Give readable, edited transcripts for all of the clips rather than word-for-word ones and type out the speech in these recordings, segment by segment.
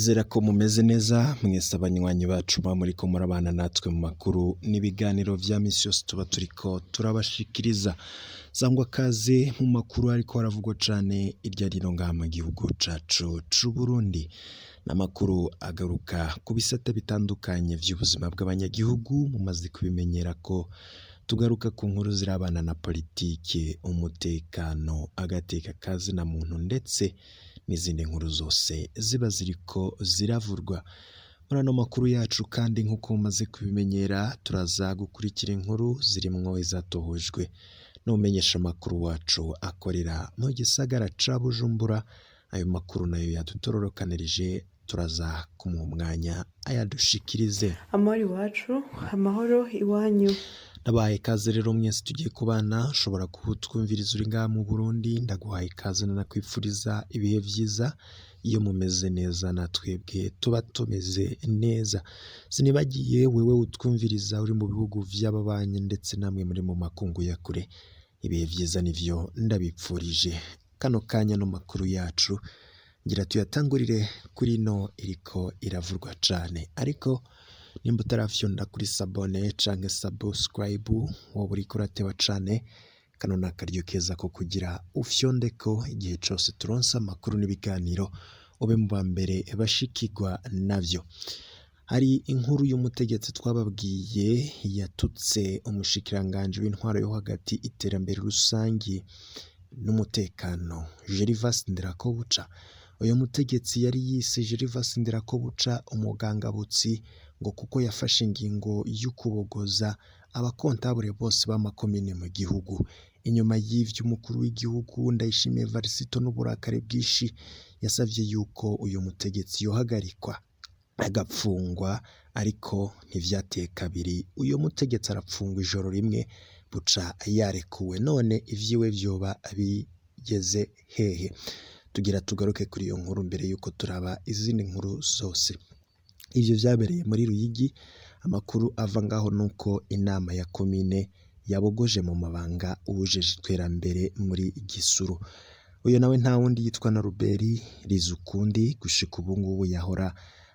Ndizera ko mumeze neza mwese abanywanyi bacu muriko murabana natwe mu makuru n'ibiganiro vya misi yose tuba turiko turabashikiriza. Sangwa kaze mu makuru ariko haravugwa cane irya rino ngaha mu gihugu cacu c'Uburundi. N'amakuru agaruka ku bisata bitandukanye vy'ubuzima bw'abanyagihugu, mumaze kubimenyera ko tugaruka ku nkuru zirabana na politike, umutekano, agateka kazina muntu ndetse n'izindi nkuru zose ziba ziriko ziravurwa. Muri ano makuru yacu kandi nk'uko mumaze kubimenyera, turaza gukurikira inkuru zirimwo izatohojwe n'umumenyesha makuru wacu akorera mu gisagara ca Bujumbura. Ayo makuru nayo yadutororokanirije, turaza kumuha umwanya ayadushikirize. Amahoro iwacu, amahoro iwanyu. Nabahaye ikaze rero mwese tugiye kubana, ushobora kutwumviriza uri ngaha mu Burundi, ndaguhaye ikaze nanakwifuriza ibihe vyiza. Iyo mumeze neza na twebwe tuba tumeze neza. Sinibagiye wewe utwumviriza uri mu bihugu vy'ababanyi ndetse namwe muri mu makungu ya kure, ibihe vyiza nivyo ndabipfurije. Kano kanya no makuru yacu ngira tuyatangurire kuri no iriko iravurwa cane, ariko nimba utarafyonda kuri sabone canke subscribe wowe uriko uratewa cane, kano nakaryo keza ko kugira ufyondeko igihe cose turonsa amakuru n'ibiganiro ube mu bambere bashikirwa navyo. Hari inkuru y'umutegetsi twababwiye yatutse umushikiranganje w'intwaro yo hagati, iterambere rusangi n'umutekano, Gervas Ndirakobuca. Uyo mutegetsi yari yise Gervas Ndirakobuca umugangabutsi, ngo kuko yafashe ingingo y'ukubogoza abakontabure bose b'amakomine mu gihugu. Inyuma y'ivyo umukuru w'igihugu Ndayishimiye Varisito n'uburakari bwishi yasavye yuko uyu mutegetsi yohagarikwa agapfungwa, ariko ntivyateye kabiri. Uyo mutegetsi arapfungwa ijoro rimwe buca yarekuwe. None ivyiwe vyoba bigeze hehe? Tugira tugaruke kuri iyo nkuru mbere yuko turaba izindi nkuru zose. Ivyo vyabereye muri Ruyigi. Amakuru ava ngaho nuko inama ya komine yabogoje mu mabanga uwujeje iterambere muri Gisuru. Uyo nawe nta wundi yitwa na Ruberi Rizukundi, gushika ubu ngubu yahora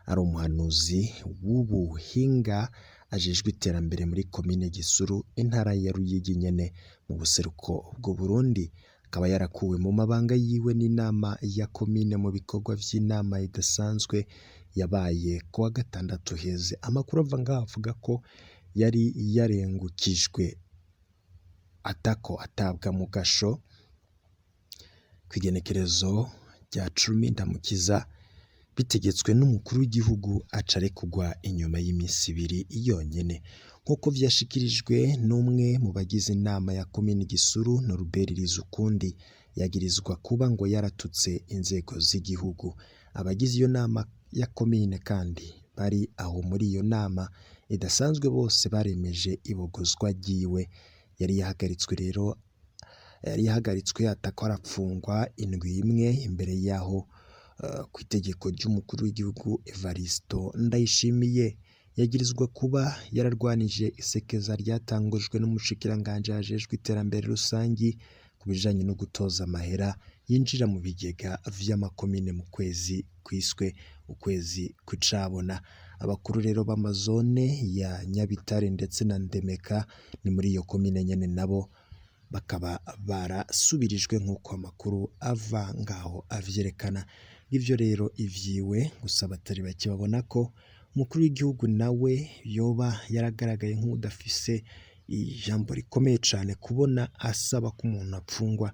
ari umuhanuzi w'ubuhinga ajejwe iterambere muri komine Gisuru, intara ya Ruyigi nyene mu buseruko bw'u Burundi. Akaba yarakuwe mu mabanga yiwe n'inama ya komine mu bikorwa vy'inama idasanzwe yabaye kuwa gatandatu heze. Amakuru ava ngaho avuga ko yari yarengukijwe atako atabwa mu gasho kw'igenekerezo rya 10 Ndamukiza, bitegetswe n'umukuru w'igihugu aca arekugwa inyuma y'imisi ibiri yonyene. Nk'uko vyashikirijwe n'umwe mu bagize inama ya komine Gisuru, Norbert Rizukundi yagirizwa kuba ngo yaratutse inzego z'igihugu. Abagize iyo nama ya komine kandi bari aho muri iyo nama idasanzwe bose baremeje ibogozwa ryiwe. Yari yahagaritswe atako arapfungwa indwi imwe imbere yaho ku itegeko ry'umukuru w'igihugu Evaristo Ndayishimiye. Yagirizwa kuba yararwanije isekeza ryatangujwe n'umushikiranganje ajejwe iterambere rusangi ku bijanye no gutoza amahera yinjira mu bigega vy'amakomine mu kwezi kwiswe ukwezi kucabona. Abakuru rero b'amazone ya Nyabitare ndetse na Ndemeka ni muri iyo komine nyene nabo bakaba barasubirijwe nk'uko amakuru ava ngaho avyerekana. Ivyo rero ivyiwe gusa batari bake babona ko umukuru w'igihugu nawe yoba yaragaragaye nk'udafise ijambo rikomeye cane, kubona asaba ko umuntu apfungwa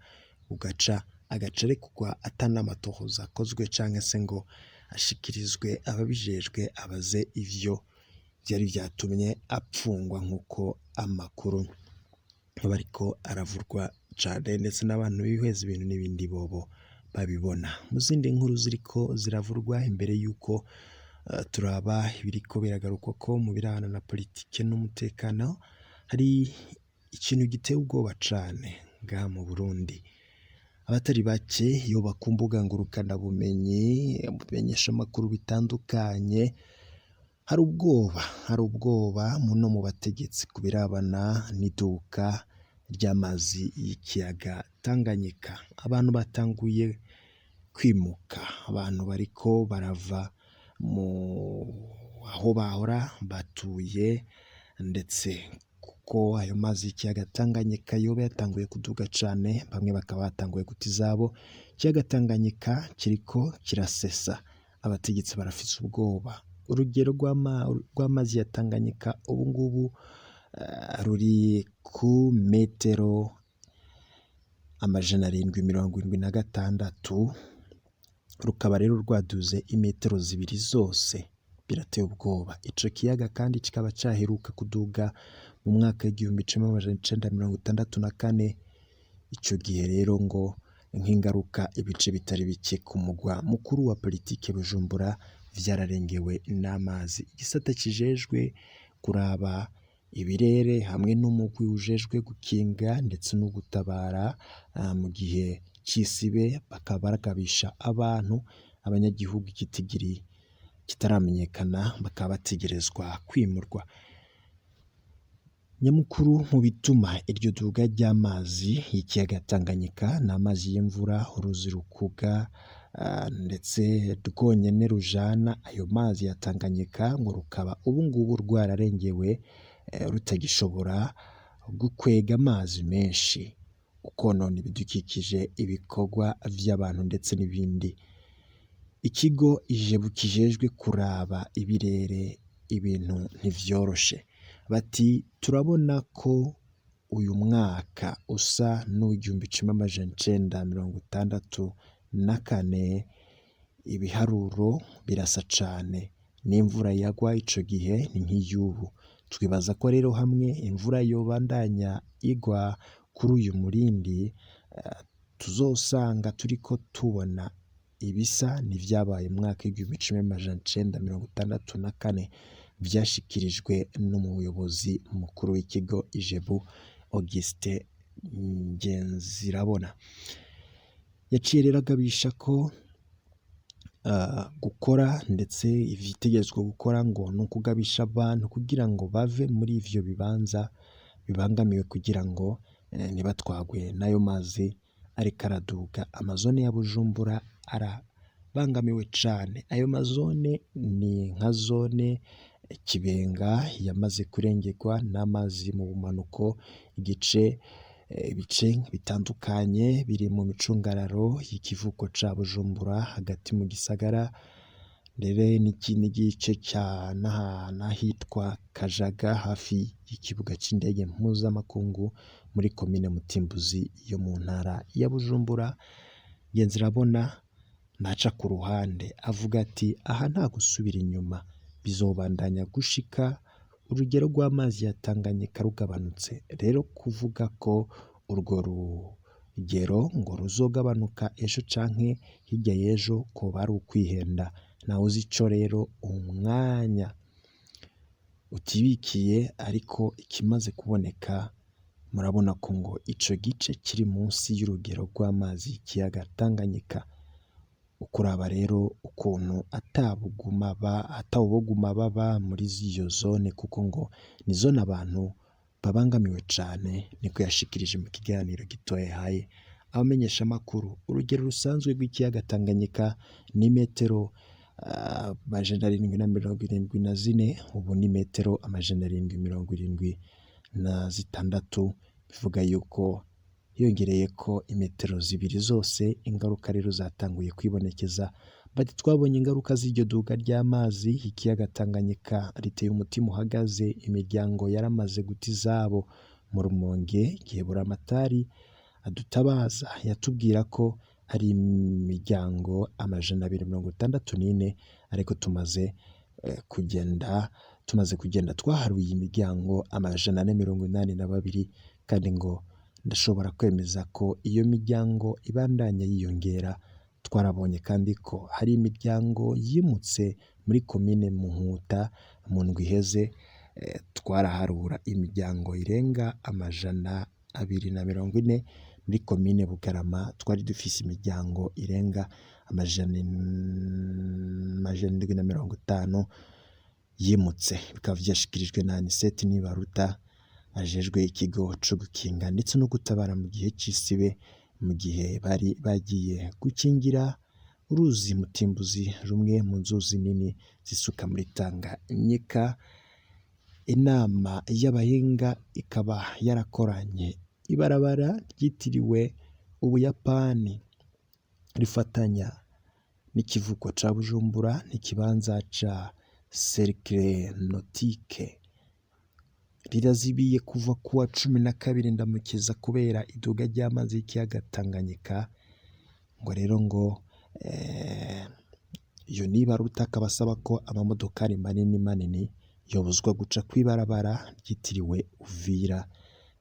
agaca arekugwa atanamatohoza akozwe canke se ngo ashikirizwe ababijejwe abaze ivyo vyari vyatumye apfungwa, nk'uko amakuru bariko aravurwa cane ndetse n'abantu bihweza ibintu n'ibindi bobo babibona. Mu zindi nkuru ziriko ziravurwa imbere yuko turaba ibiriko biragarukwa ko mu birabana na politike n'umutekano, hari ikintu giteye ubwoba cane ngaha mu Burundi. Abatari bake iyo bakumbuga ngurukana bumenyi bumenyesha amakuru bitandukanye, hari ubwoba muno mu bategetsi kubirabana n'iduka ry'amazi y'ikiyaga Tanganyika. Abantu batanguye kwimuka, abantu bariko barava aho bahora batuye, ndetse kuko ayo mazi y'ikiyaga Tanganyika yoba yatanguye kuduga cane, bamwe bakaba batanguye guta izabo. Ikiyaga Tanganyika kiriko kirasesa, abategetsi barafise ubwoba. Urugero rw'amazi ya Tanganyika ubu ngubu ruri ku metero 776, rukaba rero rwaduze imetero 2 zose. Birateye ubwoba. Ico kiyaga kandi kikaba caheruka kuduga mu mwaka w'1964. Ico gihe rero ngo nk'ingaruka ibice bitari bike ku mugwa mukuru wa politike Bujumbura vyararengewe n'amazi. Igisata kijejwe kuraba ibirere hamwe n'umugwi ujejwe gukinga ndetse no gutabara mu gihe c'isibe bakaba baragabisha abanyagihugu igitigiri kitaramenyekana, bakaba bategerezwa kwimurwa. Nyamukuru mu bituma iryo duga ry'amazi y'ikiyaga Tanganyika n'amazi y'imvura, uruzi Rukuga ndetse rwonyene rujana ayo mazi ya Tanganyika ngo rukaba ubu ngubu rwararengewe, rutagishobora gukwega amazi menshi, ukonona ibidukikije, ibikorwa vy'abantu ndetse n'ibindi. Ikigo Ijebu kijejwe kuraba ibirere ibintu ntivyoroshe, bati turabona ko uyu mwaka usa n'1964, ibiharuro birasa cane n'imvura yagwa ico gihe ni nk'iyubu. Twibaza ko rero hamwe imvura yobandanya igwa kuri uyu murindi, tuzosanga turiko tubona ibisa n'ivyabaye mu mwaka w'1964 vyashikirijwe n'umuyobozi mukuru w'ikigo Ijebu Augustin Ngenzirabona. Yaciye rero agabisha ko gukora ndetse ivyitegetswe gukora ngo ni ukugabisha abantu kugira ngo bave muri ivyo bibanza bibangamiwe, kugira ngo ntibatwagwe n'ayo mazi ariko araduga. Amazone ya Bujumbura arabangamiwe cane. Ayo mazone ni nka zone Kibenga yamaze kurengerwa n'amazi mu bumanuko, ibice bitandukanye biri mu micungararo y'ikivuko ca Bujumbura hagati mu gisagara, ndere n'ikindi gice ca n'ahitwa Kajaga hafi y'ikibuga c'indege mpuzamakungu muri komine Mutimbuzi yo mu ntara ya Bujumbura. Ngenzirabona ntaca ku ruhande, avuga ati aha nta gusubira inyuma, bizobandanya gushika urugero rw'amazi ya Tanganyika rugabanutse. Rero kuvuga ko urwo rugero ngo ruzogabanuka ejo canke hirya y'ejo koba ari ukwihenda. Nawe uzi ico rero umwanya utibikiye, ariko ikimaze kuboneka murabona ko ngo ico gice kiri munsi y'urugero rw'amazi y'ikiyaga Tanganyika. Ukuraba rero ukuntu atawuboguma baba muri iyo zone, kuko ngo ni zone abantu babangamiwe cane, niko yashikirije mu kiganiro gitoya yahaye abamenyesha amakuru. Urugero rusanzwe rw'ikiyaga Tanganyika ni metero 774, ubu ni metero 776, bivuga yuko hiyongereye ko imetero 2 zose. Ingaruka rero zatanguye kwibonekeza, bati twabonye ingaruka z'iryo duga ry'amazi ikiyaga Tanganyika riteye umutima uhagaze. Imiryango yaramaze guta izabo mu Rumonge. Igihe Buramatari adutabaza yatubwira ko hari imiryango 264, ariko tumaze kugenda twaharuye imiryango 482, kandi ngo ndashobora kwemeza ko iyo miryango ibandanya yiyongera. Twarabonye kandi ko hari imiryango yimutse muri komine Muhuta mu ndwi iheze. Twaraharura imiryango irenga 240. Muri komine Bugarama twari dufise imiryango irenga 750 yimutse. Bikaba vyashikirijwe na Anisette Nibaruta ajejwe ikigo co gukinga ndetse no gutabara mu gihe c'isibe, mu gihe bari bagiye gukingira uruzi Mutimbuzi, rumwe mu nzuzi nini zisuka muri Tanganyika. Inama y'abahinga ikaba yarakoranye ibarabara ryitiriwe Ubuyapani rifatanya n'ikivuko ca Bujumbura n'ikibanza ca Cercle Nautique, rirazibiye kuva kuwa 12 Ndamukiza kubera iduga ry'amazi y'ikiyaga Tanganyika. Ngo rero ngo iyo nibaruta akabasaba ko amamodokari manini yobuzwa guca kw'ibarabara ryitiriwe Uvira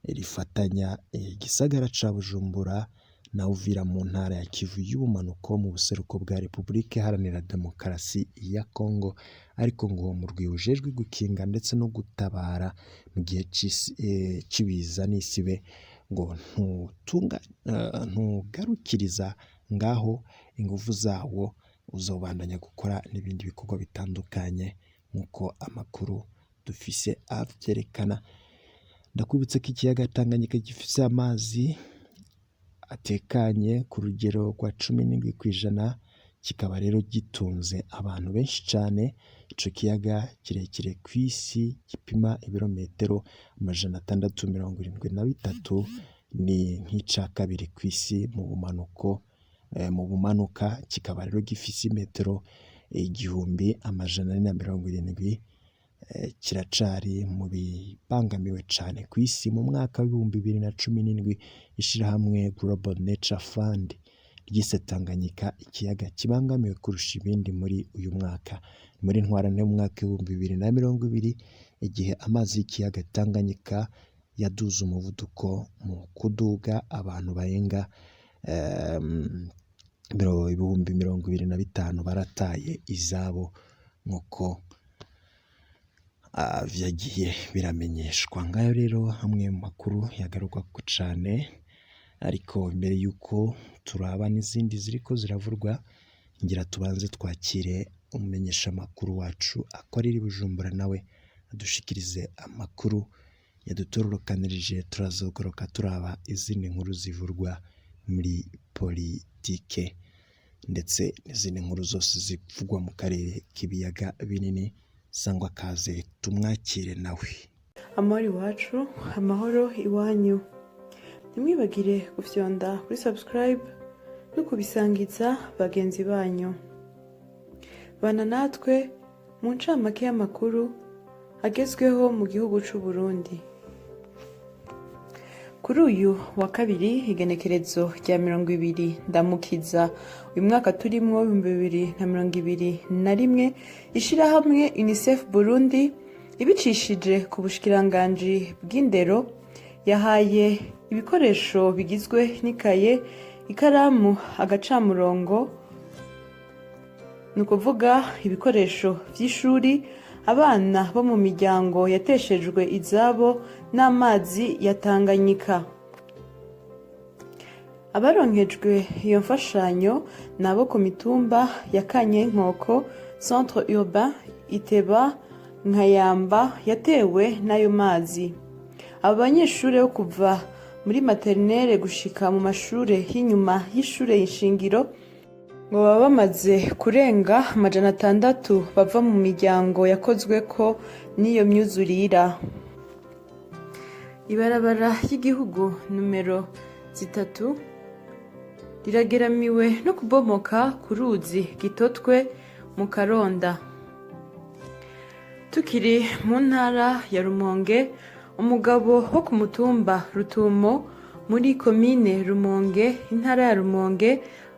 rifatanya igisagara ca Bujumbura na Uvira mu ntara ya Kivu y'ubumanuko mu buseruko bwa Repubulika Iharanira Demokarasi ya Kongo. Ariko ngo mu rwujejwe gukinga ndetse no gutabara mu gihe c'ibiza n'isibe ngo ntugarukiriza ngaho, ingufu zawo uzobandanya gukora n'ibindi bikorwa bitandukanye nk'uko amakuru dufise avyerekana. Ndakwibutsa ko ikiyaga Tanganyika gifise amazi atekanye ku rugero rwa 17%, kikaba rero gitunze abantu benshi cane. Ico kiyaga kirekire kw'isi gipima ibirometero 673, ni nk'ica kabiri kw'isi mu bumanuka, kikaba rero gifise metero 1470. Kiracari mu bibangamiwe cane kw'isi. Mu mwaka w'2017 ishirahamwe Global Nature Fund ryise Tanganyika ikiyaga kibangamiwe kurusha ibindi muri uyu mwaka. Muri ntwarante mu mwaka w'2020 igihe amazi y'ikiyaga Tanganyika yaduze umuvuduko mu kuduga, abantu barenga 25,000 barataye izabo nk'uko vyagiye biramenyeshwa. Ngayo rero hamwe mu makuru yagaruka cane, ariko imbere yuko turaba n'izindi ziriko ziravurwa, ngira tubanze twakire umumenyesha makuru wacu akorera i Bujumbura nawe adushikirize amakuru yadutororokanirije. Turazogoroka turaba izindi nkuru zivurwa muri politike ndetse n'izindi nkuru zose zivugwa mu karere k'ibiyaga binini. Sangwa kaze tumwakire nawe. Amahoro iwacu, amahoro iwanyu. Ntimwibagire gufyonda kuri subscribe no kubisangiza bagenzi banyu. Bana natwe mu ncamake y'amakuru agezweho mu gihugu c'u Burundi. Kuri uyu wa kabiri igenekerezo rya 20 Ndamukiza uyu mwaka turimwo 2021, ishirahamwe UNICEF Burundi ibicishije ku bushikiranganji bw'indero yahaye ibikoresho bigizwe n'ikaye, ikaramu, agacamurongo, nukuvuga ibikoresho vy'ishuri abana bo mu miryango yateshejwe izabo n'amazi ya Tanganyika. Abaronkejwe iyo mfashanyo nabo ku mitumba ya Kanyenkoko, Centre Urbain, Iteba, Nkayamba yatewe n'ayo mazi. Abo banyeshure bo kuva muri maternelle gushika mu mashure y'inyuma y'ishure y'inshingiro ngo baba bamaze kurenga 600 bava mu miryango yakozweko n'iyo myuzurira. Ibarabara ry'igihugu numero 3 rirageramiwe no kubomoka ku ruzi Gitotwe mu Karonda. Tukiri mu ntara ya Rumonge, umugabo wo ku mutumba Rutumo muri komine Rumonge, intara ya Rumonge,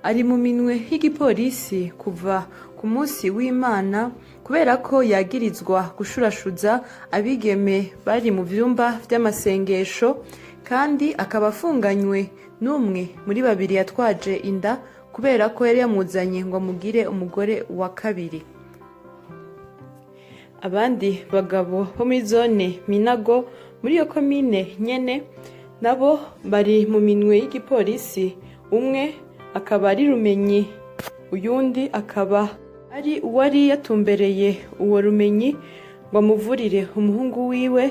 ari mu minwe y'igipolisi kuva ku munsi w'Imana kubera ko yagirizwa gushurashuza abigeme bari mu vyumba vy'amasengesho, kandi akaba afunganywe n'umwe muri babiri yatwaje inda kubera ko yari yamuzanye ngo amugire umugore wa kabiri. Abandi bagabo bo muri zone Minago muri iyo komine nyene nabo bari mu minwe y'igipolisi, umwe akaba ari Rumenyi, uyundi akaba ari uwari yatumbereye uwo Rumenyi ngo amuvurire umuhungu wiwe,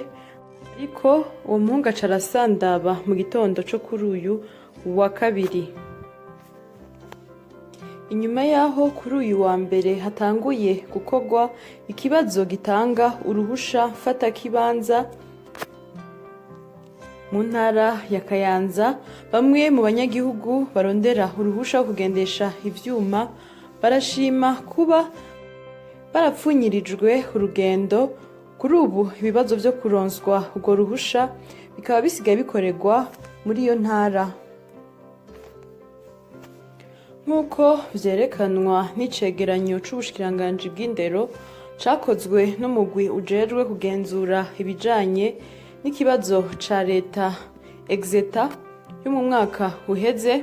ariko uwo muhungu aca arasandaba mu gitondo co kuri uyu wa kabiri. inyuma yaho kuri uyu wa mbere hatanguye gukorwa ikibazo gitanga uruhusha mfatakibanza mu ntara ya Kayanza, bamwe mu banyagihugu barondera uruhusha rwo kugendesha ivyuma barashima kuba barapfunyirijwe urugendo. Kuri ubu ibibazo vyo kuronswa urwo ruhusha bikaba bisigaye bikorerwa muri iyo ntara. Nk'uko vyerekanwa n'icegeranyo c'ubushikiranganji bw'indero cakozwe n'umugwi ujejwe kugenzura ibijanye n'ikibazo ca leta Exeta yo mu mwaka uheze,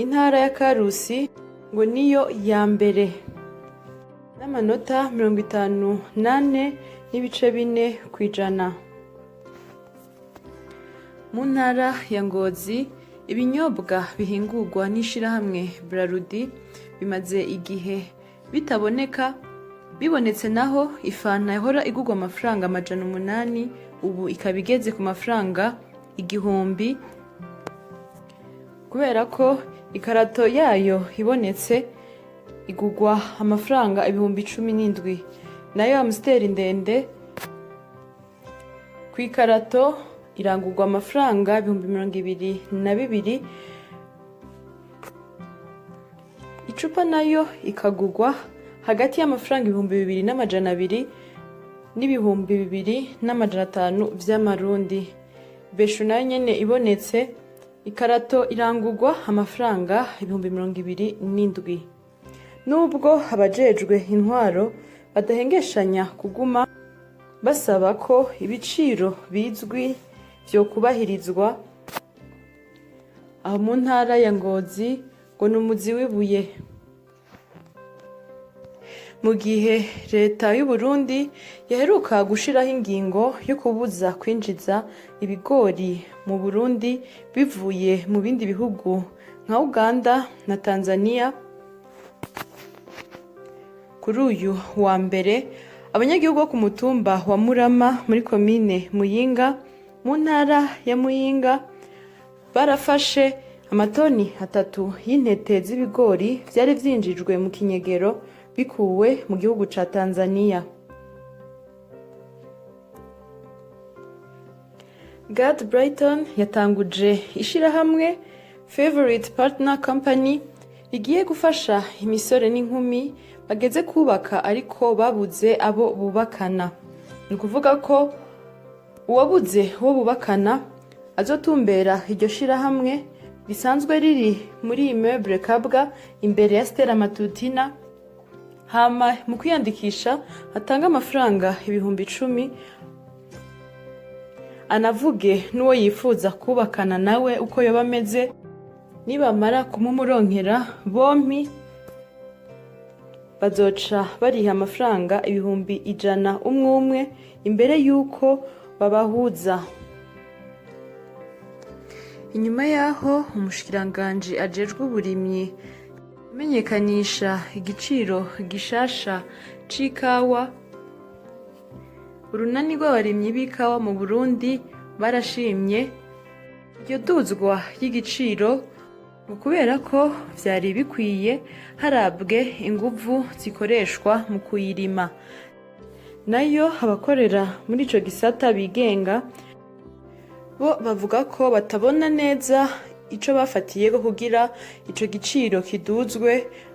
intara ya Karusi ngo niyo ya mbere n'amanota 58.4%. Mu ntara ya Ngozi, ibinyobwa bihingurwa n'ishirahamwe Braludi bimaze igihe bitaboneka. Bibonetse naho ifanta yahora igurwa amafaranga 800 ubu ikaba igeze ku mafaranga 1000, kubera ko ikarato yayo ibonetse igurwa amafaranga 17,000, nayo Amstel ndende ku ikarato irangurwa amafaranga 22,000, icupa nayo ikagurwa hagati y'amafaranga 2,200 n'ibihumbi 2,500 vy'amarundi. Beshu nayo nyene ibonetse ikarato irangurwa amafaranga 27,000. Nubwo abajejwe intwaro badahengeshanya kuguma basaba ko ibiciro bizwi vyo kubahirizwa, aho mu ntara ya Ngozi ngo n'umuzi w'ibuye. Mu gihe leta y'u Burundi yaheruka gushiraho ingingo yo kubuza kwinjiza ibigori mu Burundi bivuye mu bindi bihugu nka Uganda na Tanzania, kuri uyu wa mbere abanyagihugu bo ku mutumba wa Murama muri komine Muyinga mu ntara ya Muyinga barafashe amatoni 3 y'intete z'ibigori vyari vyinjijwe mu kinyegero bikuwe mu gihugu ca Tanzania. Gad Brighton yatanguje ishirahamwe Favorite Partner Company rigiye gufasha imisore n'inkumi bageze kubaka ariko babuze abo bubakana. Ni kuvuga ko uwabuze uwo bubakana azotumbera iryo shirahamwe risanzwe riri muri immeuble Kabwa imbere ya Stella Matutina, hama mu kwiyandikisha atanga amafaranga 10,000, anavuge n'uwo yifuza kubakana nawe uko yoba ameze. Nibamara kumumuronkera bompi bazoca bariha amafaranga 100 umwe imbere yuko babahuza. Inyuma yaho umushikiranganji ajejwe uburimyi menyekanisha igiciro gishasha c'ikawa, urunani rw'abarimyi b'ikawa mu Burundi barashimye iryo duzwa y'igiciro kubera ko vyari bikwiye harabwe inguvu zikoreshwa mu kuyirima. Nayo abakorera muri ico gisata bigenga bo bavuga ko batabona neza ico bafatiye ko kugira ico giciro kiduzwe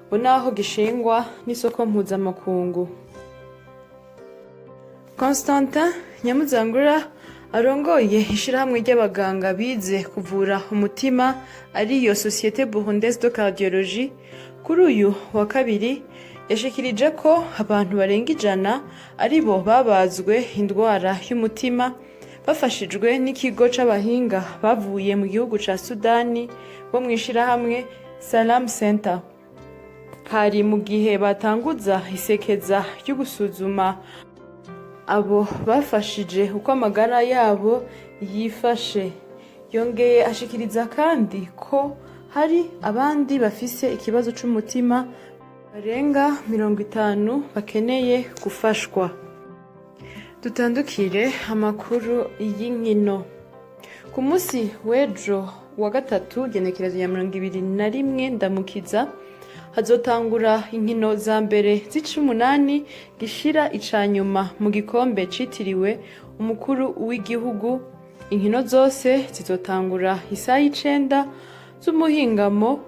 bo naho gishingwa n'isoko mpuzamakungu. Constantin Nyamuzangura arongoye ishirahamwe ry'abaganga bize kuvura umutima ariyo Société Burundaise de Cardiologie, kuri uyu wa kabiri yashikirije ko abantu barenga 100 aribo babazwe indwara y'umutima bafashijwe n'ikigo c'abahinga bavuye mu gihugu ca Sudani bo mwishirahamwe Salam Center. Hari mu gihe batanguza isekeza ryo gusuzuma abo bafashije uko amagara yabo yifashe. Yongeye ashikiriza kandi ko hari abandi bafise ikibazo c'umutima barenga 50 bakeneye gufashwa. Dutandukire amakuru y'inkino. Ku munsi w'ejo wa gatatu genekerezo ya 21 Ndamukiza, hazotangura inkino za mbere z'ic'umunani gishira ica nyuma mu gikombe citiriwe umukuru w'igihugu. Inkino zose zizotangura isaha 9 z'umuhingamo,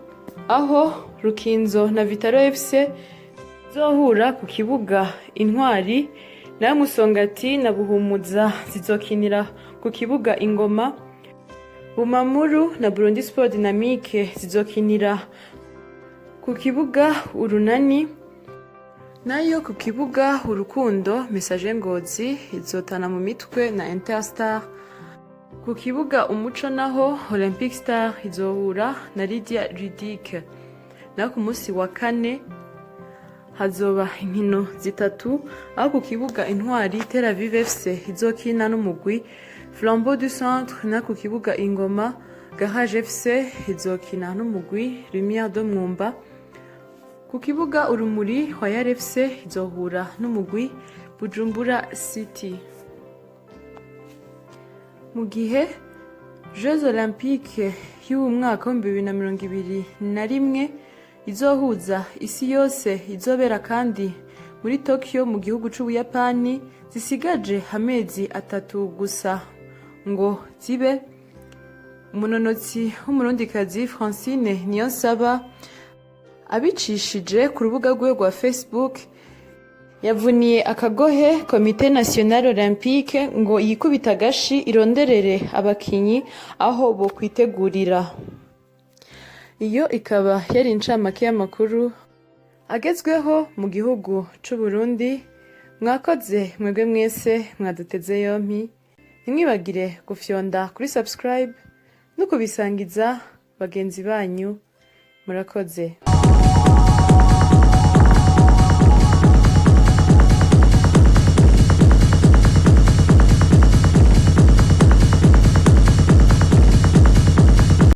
aho Rukinzo na Vitaro FC zohura ku kibuga Intwari, nayo Musongati na Buhumuza zizokinira ku kibuga Ingoma. Bumamuru na Burundi Sport Dynamique zizokinira ku kibuga Urunani, nayo ku kibuga Urukundo Message Ngozi izotana mu mitwe na Interstar. Ku kibuga Umuco naho Olympic Star izohura na Lydia Ludic. Na ku munsi wa kane hazoba inkino zitatu, aho ku kibuga Intwari Tel Aviv FC izokina n'umugwi Flambeau du Centre, na ku kibuga Ingoma Garage FC izokina n'umugwi Lumière de Mwumba. Ku kibuga Urumuri Royal FC izohura n'umugwi Bujumbura City. Mu gihe Jeux Olympiques y'uwu mwaka wa 2021 izohuza isi yose izobera kandi muri Tokyo mu gihugu c'Ubuyapani zisigaje amezi 3 gusa ngo zibe, umunonotsi w'umurundikazi Francine Niyonsaba abicishije ku rubuga rwe rwa Facebook yavuniye akagohe Komite National Olympique ngo yikubita agashi ironderere abakinyi aho bo kwitegurira. Iyo ikaba yari incamake y'amakuru agezweho mu gihugu c'u Burundi. Mwakoze mwebwe mwese mwaduteze yompi, ntimwibagire gufyonda kuri subscribe no kubisangiza bagenzi banyu. Murakoze.